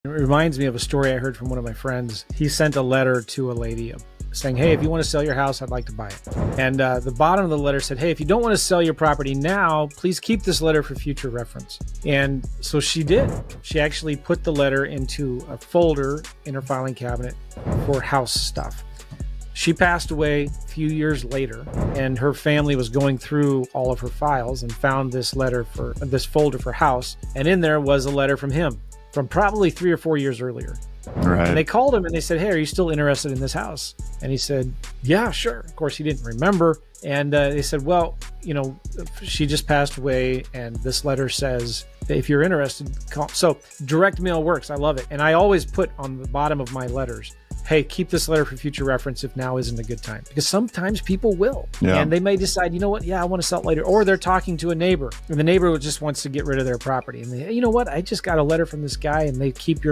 It reminds me of a story I heard from one of my friends. He sent a letter to a lady saying, hey, if you want to sell your house, I'd like to buy it. And the bottom of the letter said, hey, if you don't want to sell your property now, please keep this letter for future reference. And so she did. She actually put the letter into a folder in her filing cabinet for house stuff. She passed away a few years later, and her family was going through all of her files and found this letter for this folder for house. And in there was a letter from him from probably 3 or 4 years earlier. Right. And they called him and they said, hey, are you still interested in this house? And he said, yeah, sure. Of course, he didn't remember. And they said, well, you know, she just passed away. And this letter says, if you're interested, call. So direct mail works. I love it. And I always put on the bottom of my letters, hey, keep this letter for future reference if now isn't a good time. Because sometimes people will. Yeah. And they may decide, you know what? Yeah, I want to sell it later. Or they're talking to a neighbor and the neighbor just wants to get rid of their property. And they, you know what? I just got a letter from this guy and they keep your